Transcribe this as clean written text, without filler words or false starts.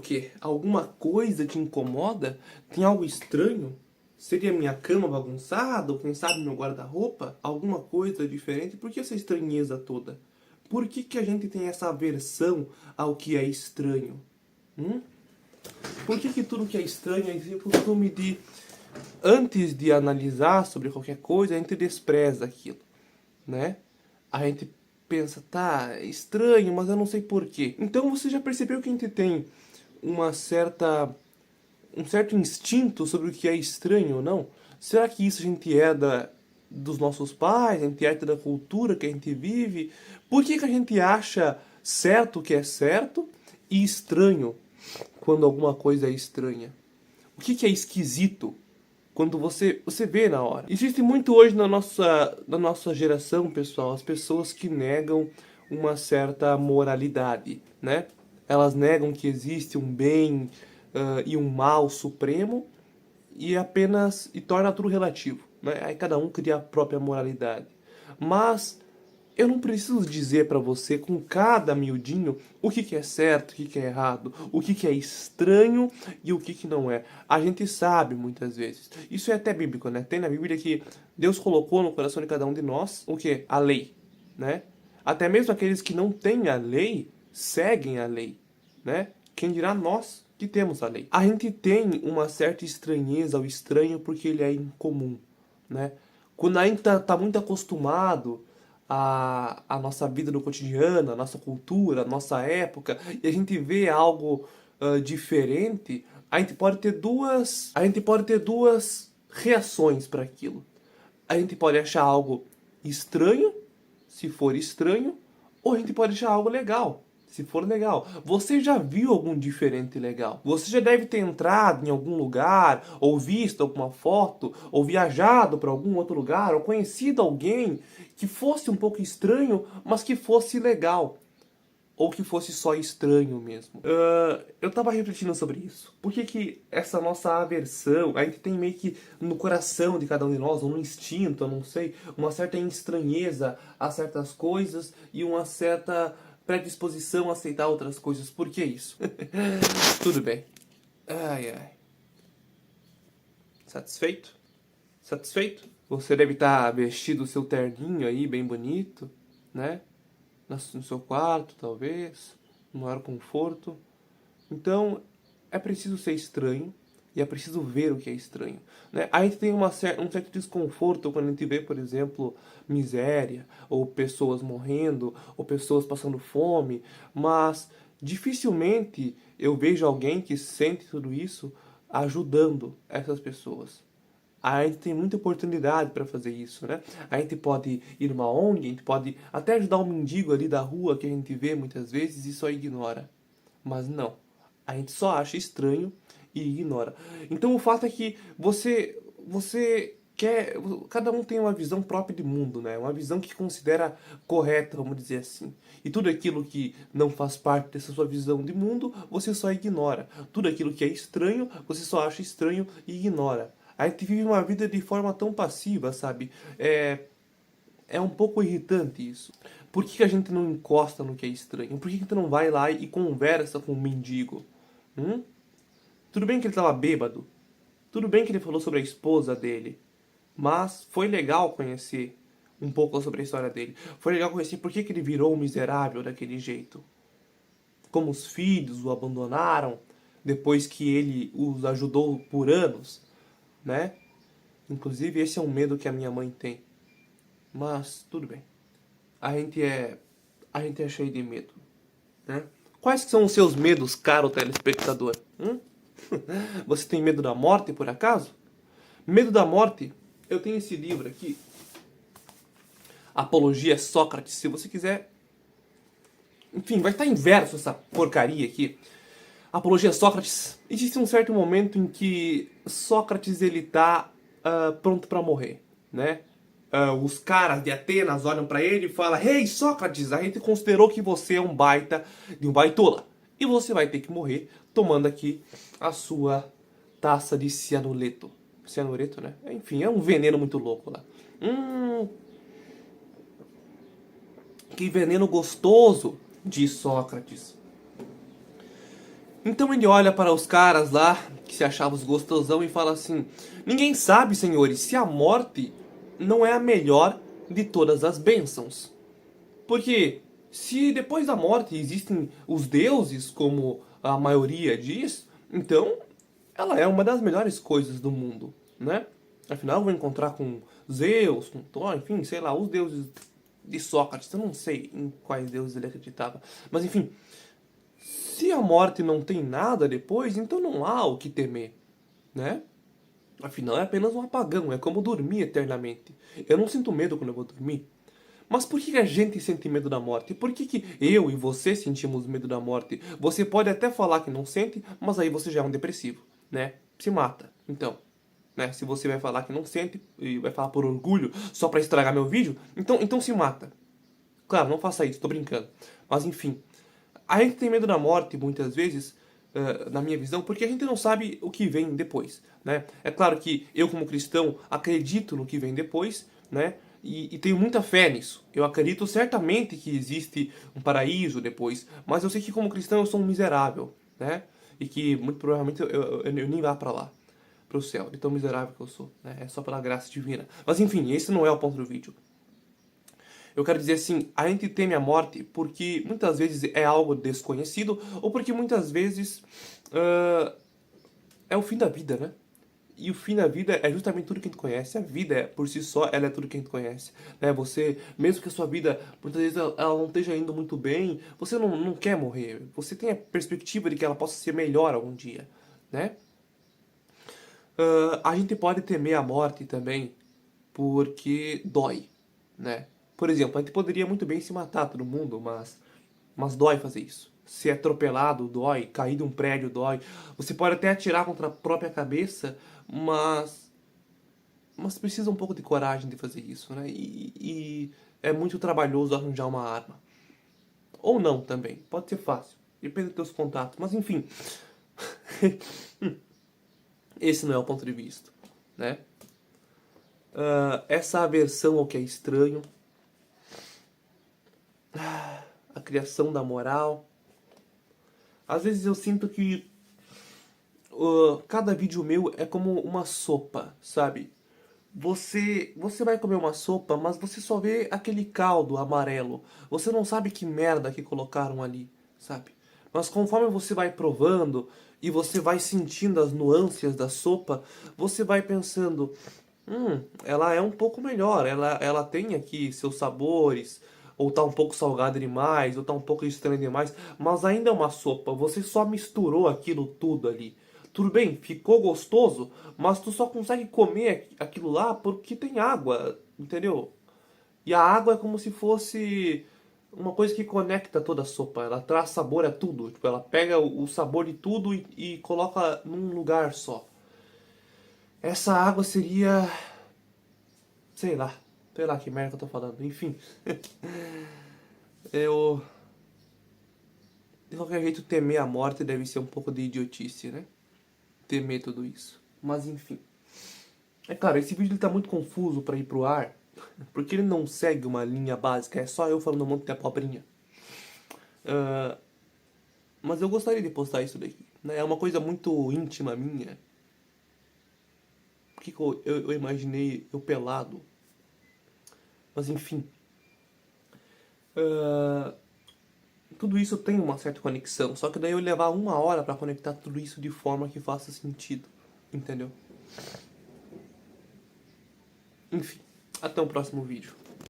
quê? Alguma coisa te incomoda? Tem algo estranho? Seria minha cama bagunçada? Ou quem sabe meu guarda-roupa? Alguma coisa diferente? Por que essa estranheza toda? Por que a gente tem essa aversão ao que é estranho? Hum? Por que tudo que é estranho é esse costume de, antes de analisar sobre qualquer coisa, a gente despreza aquilo, né? A gente pensa, tá, é estranho, mas eu não sei por quê. Então você já percebeu que a gente tem uma certa um certo instinto sobre o que é estranho ou não? Será que isso a gente herda dos nossos pais, a gente herda da cultura que a gente vive? Por que a gente acha certo o que é certo e estranho quando alguma coisa é estranha? O que é esquisito quando você vê na hora? Existe muito hoje na nossa geração, pessoal, as pessoas que negam uma certa moralidade, né? Elas negam que existe um bem e um mal supremo e torna tudo relativo, né? Aí cada um cria a própria moralidade. Mas eu não preciso dizer para você com cada miudinho o que é certo, o que é errado, o que é estranho e o que não é. A gente sabe muitas vezes. Isso é até bíblico, né? Tem na Bíblia que Deus colocou no coração de cada um de nós o quê? A lei, né? Até mesmo aqueles que não têm a lei seguem a lei, né? Quem dirá nós que temos a lei. A gente tem uma certa estranheza ao estranho porque ele é incomum, né? Quando a gente tá muito acostumado a nossa vida no cotidiano, a nossa cultura, a nossa época, e a gente vê algo diferente, a gente pode ter duas reações para aquilo. A gente pode achar algo estranho, se for estranho, ou a gente pode achar algo legal, se for legal. Você já viu algum diferente legal? Você já deve ter entrado em algum lugar, ou visto alguma foto, ou viajado para algum outro lugar, ou conhecido alguém que fosse um pouco estranho, mas que fosse legal. Ou que fosse só estranho mesmo. Eu tava refletindo sobre isso. Por que essa nossa aversão, a gente tem meio que no coração de cada um de nós, ou no instinto, eu não sei, uma certa estranheza a certas coisas e uma certa predisposição a aceitar outras coisas. Por que isso? Tudo bem. Ai, ai. Satisfeito? Satisfeito? Você deve estar vestido o seu terninho aí, bem bonito, né? No seu quarto, talvez, no maior conforto. Então, é preciso ser estranho e é preciso ver o que é estranho, né? A gente tem um certo desconforto quando a gente vê, por exemplo, miséria, ou pessoas morrendo, ou pessoas passando fome, mas dificilmente eu vejo alguém que sente tudo isso ajudando essas pessoas. A gente tem muita oportunidade para fazer isso, né? A gente pode ir numa ONG, a gente pode até ajudar um mendigo ali da rua que a gente vê muitas vezes e só ignora. Mas não. A gente só acha estranho e ignora. Então o fato é que você quer, cada um tem uma visão própria de mundo, né? Uma visão que considera correta, vamos dizer assim. E tudo aquilo que não faz parte dessa sua visão de mundo, você só ignora. Tudo aquilo que é estranho, você só acha estranho e ignora. A gente vive uma vida de forma tão passiva, sabe? É um pouco irritante isso. Por que a gente não encosta no que é estranho? Por que a gente não vai lá e conversa com o mendigo? Hum? Tudo bem que ele estava bêbado. Tudo bem que ele falou sobre a esposa dele. Mas foi legal conhecer um pouco sobre a história dele. Foi legal conhecer por que ele virou um miserável daquele jeito. Como os filhos o abandonaram depois que ele os ajudou por anos, né? Inclusive esse é um medo que a minha mãe tem. Mas tudo bem. A gente é cheio de medo, né? Quais que são os seus medos, caro telespectador? Você tem medo da morte, por acaso? Medo da morte? Eu tenho esse livro aqui, Apologia a Sócrates, se você quiser. Enfim, vai estar em verso essa porcaria aqui. Apologia a Sócrates. Existe um certo momento em que Sócrates ele tá pronto para morrer, né? Os caras de Atenas olham para ele e falam: Hey, Sócrates, a gente considerou que você é um baita de um baitola. E você vai ter que morrer tomando aqui a sua taça de cianureto. Cianureto, né? Enfim, é um veneno muito louco lá. Que veneno gostoso, diz Sócrates. Então ele olha para os caras lá, que se achavam os gostosão, e fala assim: ninguém sabe, senhores, se a morte não é a melhor de todas as bênçãos. Porque se depois da morte existem os deuses, como a maioria diz, então ela é uma das melhores coisas do mundo, né? Afinal, eu vou encontrar com Zeus, com Thor, enfim, sei lá, os deuses de Sócrates. Eu não sei em quais deuses ele acreditava. Mas enfim, se a morte não tem nada depois, então não há o que temer, né? Afinal, é apenas um apagão, é como dormir eternamente. Eu não sinto medo quando eu vou dormir. Mas por que a gente sente medo da morte? Por que eu e você sentimos medo da morte? Você pode até falar que não sente, mas aí você já é um depressivo, né? Se mata. Então, né? Se você vai falar que não sente e vai falar por orgulho só pra estragar meu vídeo, então se mata. Claro, não faça isso, tô brincando. Mas enfim, a gente tem medo da morte muitas vezes, na minha visão, porque a gente não sabe o que vem depois, né? É claro que eu, como cristão, acredito no que vem depois, né? E tenho muita fé nisso. Eu acredito certamente que existe um paraíso depois, mas eu sei que como cristão eu sou um miserável, né? E que muito provavelmente eu nem vá para lá, para o céu, de tão miserável que eu sou, né? É só pela graça divina. Mas enfim, esse não é o ponto do vídeo. Eu quero dizer assim, a gente teme a morte porque muitas vezes é algo desconhecido ou porque muitas vezes é o fim da vida, né? E o fim da vida é justamente tudo que a gente conhece. A vida, por si só, ela é tudo que a gente conhece. Né? Você, mesmo que a sua vida, muitas vezes, ela não esteja indo muito bem, você não quer morrer. Você tem a perspectiva de que ela possa ser melhor algum dia, né? A gente pode temer a morte também porque dói, né? Por exemplo, a gente poderia muito bem se matar todo mundo, mas dói fazer isso. Ser atropelado dói, cair de um prédio dói. Você pode até atirar contra a própria cabeça, mas precisa um pouco de coragem de fazer isso, né? E é muito trabalhoso arranjar uma arma. Ou não também, pode ser fácil, depende dos teus contatos. Mas enfim, esse não é o ponto de vista, né? Essa aversão ao que é estranho, a criação da moral. Às vezes eu sinto que cada vídeo meu é como uma sopa, sabe? Você vai comer uma sopa, mas você só vê aquele caldo amarelo. Você não sabe que merda que colocaram ali, sabe? Mas conforme você vai provando e você vai sentindo as nuances da sopa, você vai pensando, ela é um pouco melhor, ela tem aqui seus sabores, ou tá um pouco salgada demais, ou tá um pouco estranha demais, mas ainda é uma sopa, você só misturou aquilo tudo ali. Tudo bem, ficou gostoso, mas tu só consegue comer aquilo lá porque tem água, entendeu? E a água é como se fosse uma coisa que conecta toda a sopa, ela traz sabor a tudo, tipo, ela pega o sabor de tudo e coloca num lugar só. Essa água seria, sei lá, sei lá que merda que eu tô falando, enfim. Eu, de qualquer jeito, temer a morte deve ser um pouco de idiotice, né? Temer tudo isso. Mas enfim. É claro, esse vídeo ele tá muito confuso pra ir pro ar, porque ele não segue uma linha básica, é só eu falando um monte de abobrinha. Mas eu gostaria de postar isso daqui, né? É uma coisa muito íntima minha. Por que eu imaginei eu pelado? Mas enfim. Tudo isso tem uma certa conexão, só que daí eu ia levar 1 hora pra conectar tudo isso de forma que faça sentido, entendeu? Enfim, até o próximo vídeo.